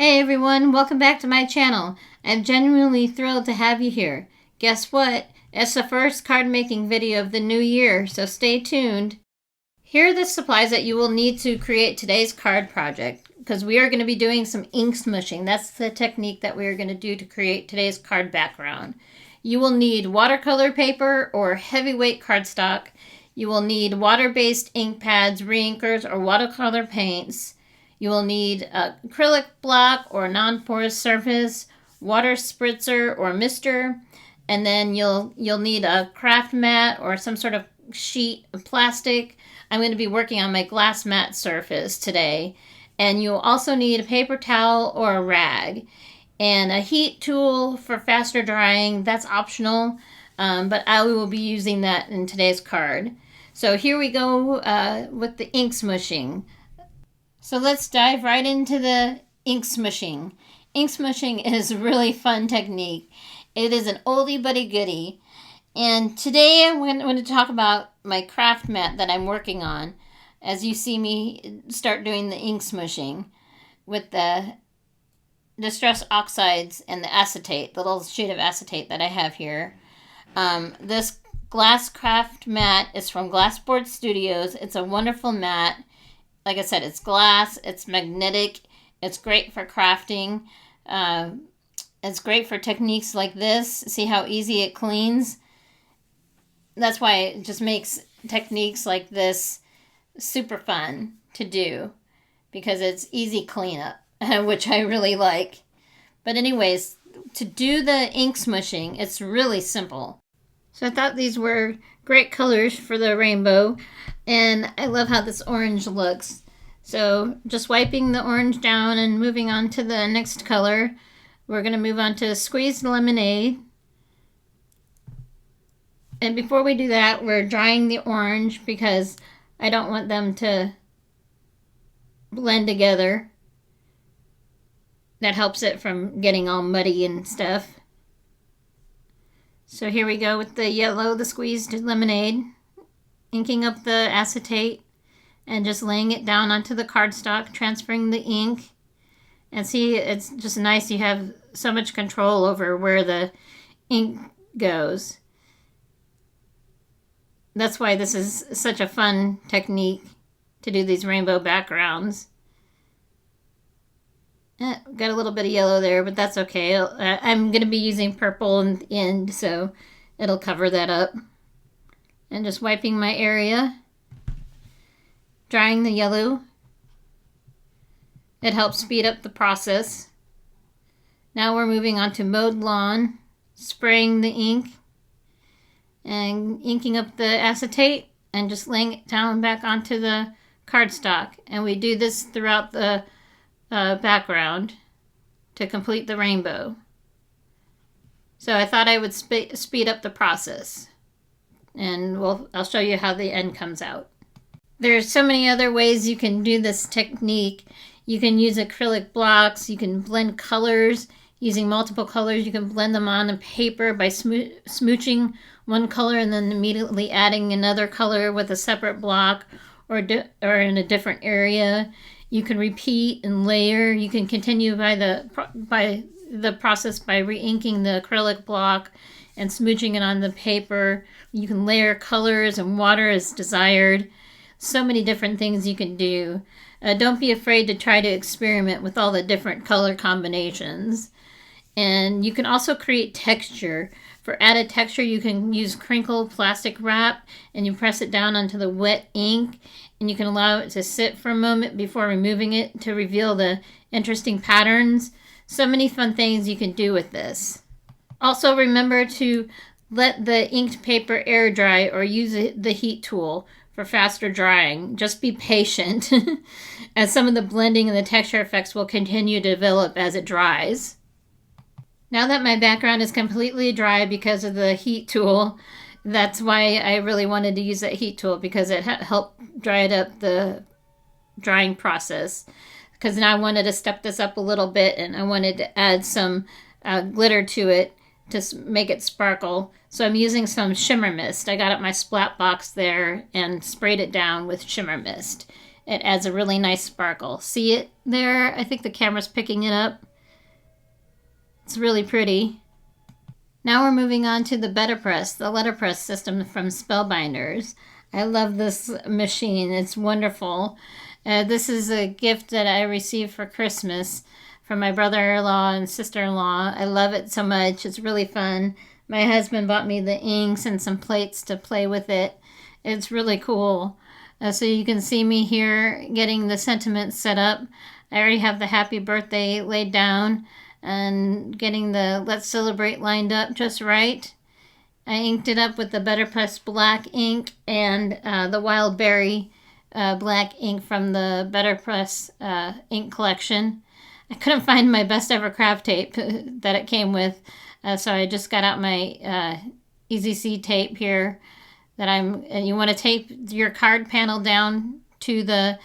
Hey everyone, welcome back to my channel. I'm genuinely thrilled to have you here. Guess what? It's the first card making video of the new year, so stay tuned. Here are the supplies that you will need to create today's card project, because we are going to be doing some ink smushing. That's the technique that we are going to do to create today's card background. You will need watercolor paper or heavyweight cardstock. You will need water-based ink pads, reinkers, or watercolor paints. You will need acrylic block or non-porous surface, water spritzer or mister, and then you'll need a craft mat or some sort of sheet of plastic. I'm going to be working on my glass mat surface today. And you'll also need a paper towel or a rag. And a heat tool for faster drying, that's optional, but I will be using that in today's card. So here we go with the ink smushing. So let's dive right into the ink smushing. Ink smushing is a really fun technique. It is an oldie but a goodie. And today I'm going to talk about my craft mat that I'm working on as you see me start doing the ink smushing with the distress oxides and the acetate, the little sheet of acetate that I have here. This glass craft mat is from Glassboard Studios. It's a wonderful mat. Like I said, it's glass, it's magnetic, it's great for crafting. It's great for techniques like this. See how easy it cleans? That's why it just makes techniques like this super fun to do, because it's easy cleanup, which I really like. But anyways, to do the ink smushing, it's really simple. So I thought these were great colors for the rainbow, and I love how this orange looks. So just wiping the orange down and moving on to the next color, we're going to move on to squeezed lemonade. And before we do that, we're drying the orange because I don't want them to blend together. That helps it from getting all muddy and stuff. So here we go with the yellow, the squeezed lemonade, inking up the acetate and just laying it down onto the cardstock, transferring the ink. And see, it's just nice. You have so much control over where the ink goes. That's why this is such a fun technique to do these rainbow backgrounds. Got a little bit of yellow there, but that's okay. I'm going to be using purple in the end, so it'll cover that up. And just wiping my area. Drying the yellow. It helps speed up the process. Now we're moving on to Mowed lawn. Spraying the ink. And inking up the acetate. And just laying it down back onto the cardstock. And we do this throughout the background to complete the rainbow. So I thought I would speed up the process, and I'll show you how the end comes out. There's so many other ways you can do this technique. You can use acrylic blocks, you can blend colors using multiple colors, you can blend them on a paper by smooching one color and then immediately adding another color with a separate block or in a different area. You can repeat and layer. You can continue by the process by re-inking the acrylic block and smooching it on the paper. You can layer colors and water as desired. So many different things you can do. Don't be afraid to try to experiment with all the different color combinations. And you can also create texture. For added texture, you can use crinkled plastic wrap and you press it down onto the wet ink. And you can allow it to sit for a moment before removing it to reveal the interesting patterns. So many fun things you can do with this. Also remember to let the inked paper air dry or use the heat tool for faster drying. Just be patient as some of the blending and the texture effects will continue to develop as it dries. Now that my background is completely dry because of the heat tool, that's why I really wanted to use that heat tool, because it helped dry it up, the drying process. Because now I wanted to step this up a little bit, and I wanted to add some glitter to it to make it sparkle. So I'm using some shimmer mist. I got at my splat box there and sprayed it down with shimmer mist. it adds a really nice sparkle. See it there? I think the camera's picking it up. It's really pretty. Now we're moving on to the BetterPress, the letterpress system from Spellbinders. I love this machine. It's wonderful. This is a gift that I received for Christmas from my brother-in-law and sister-in-law. I love it so much. It's really fun. My husband bought me the inks and some plates to play with it. It's really cool. So you can see me here getting the sentiments set up. I already have the happy birthday laid down and getting the Let's Celebrate lined up just right. I inked it up with the BetterPress black ink and the Wild Berry black ink from the BetterPress ink collection. I couldn't find my best ever craft tape that it came with, so I just got out my Easy C tape here. You want to tape your card panel down to the,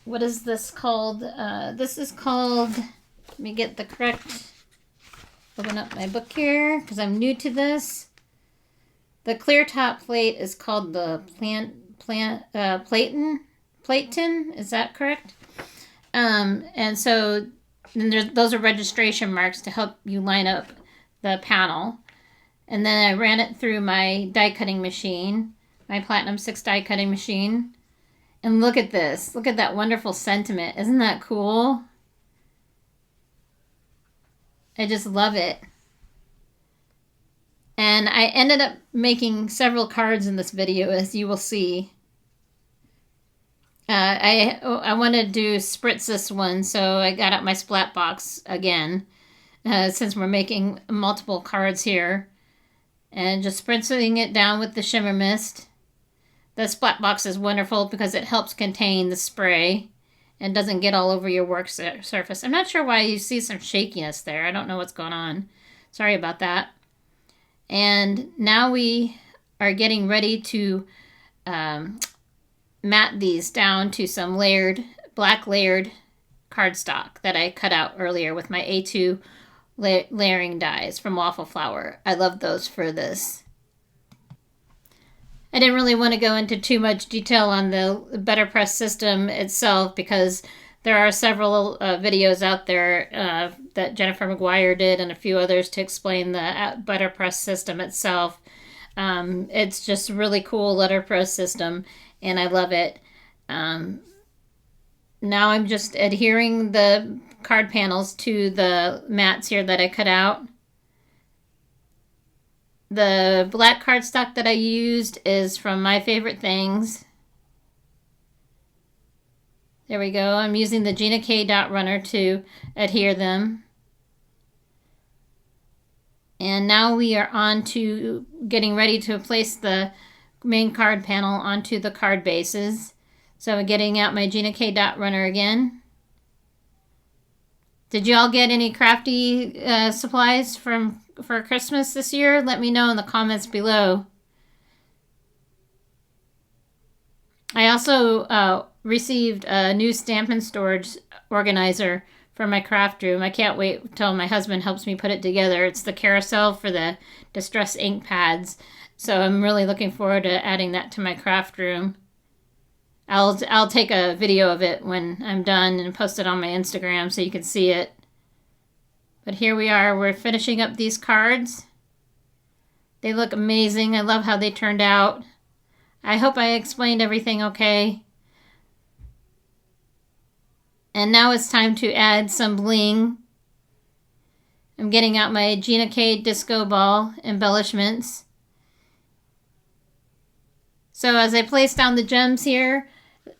what is this called? This is called, let me get the correct, open up my book here because I'm new to this. The clear top plate is called the Platen, is that correct? And so those are registration marks to help you line up the panel. And then I ran it through my die cutting machine, my Platinum 6 die cutting machine. And look at this. Look at that wonderful sentiment. Isn't that cool? I just love it. And I ended up making several cards in this video, as you will see. I wanted to spritz this one, so I got out my splat box again, since we're making multiple cards here. And just spritzing it down with the shimmer mist. The splat box is wonderful because it helps contain the spray and doesn't get all over your work surface. I'm not sure why you see some shakiness there. I don't know what's going on. Sorry about that. And now we are getting ready to mat these down to some black layered cardstock that I cut out earlier with my A2 layering dies from Waffle Flower. I love those for this. I didn't really want to go into too much detail on the BetterPress system itself because there are several videos out there that Jennifer McGuire did and a few others to explain the BetterPress system itself. It's just a really cool letterpress system and I love it. Now I'm just adhering the card panels to the mats here that I cut out. The black cardstock that I used is from My Favorite Things. There we go. I'm using the Gina K dot runner to adhere them. And now we are on to getting ready to place the main card panel onto the card bases. So I'm getting out my Gina K dot runner again. Did you all get any crafty supplies for Christmas this year? Let me know in the comments below. I also received a new Stampin' Storage organizer for my craft room. I can't wait until my husband helps me put it together. It's the carousel for the distress ink pads. So I'm really looking forward to adding that to my craft room. I'll take a video of it when I'm done and post it on my Instagram so you can see it. But here we are. We're finishing up these cards. They look amazing. I love how they turned out. I hope I explained everything okay. And now it's time to add some bling. I'm getting out my Gina K Disco Ball embellishments. So as I place down the gems here,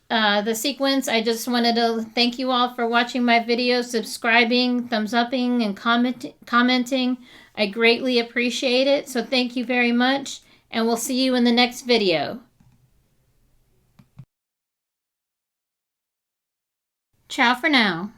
the sequence, I just wanted to thank you all for watching my video, subscribing, thumbs upping, and commenting. I greatly appreciate it. So thank you very much, and we'll see you in the next video. Ciao for now.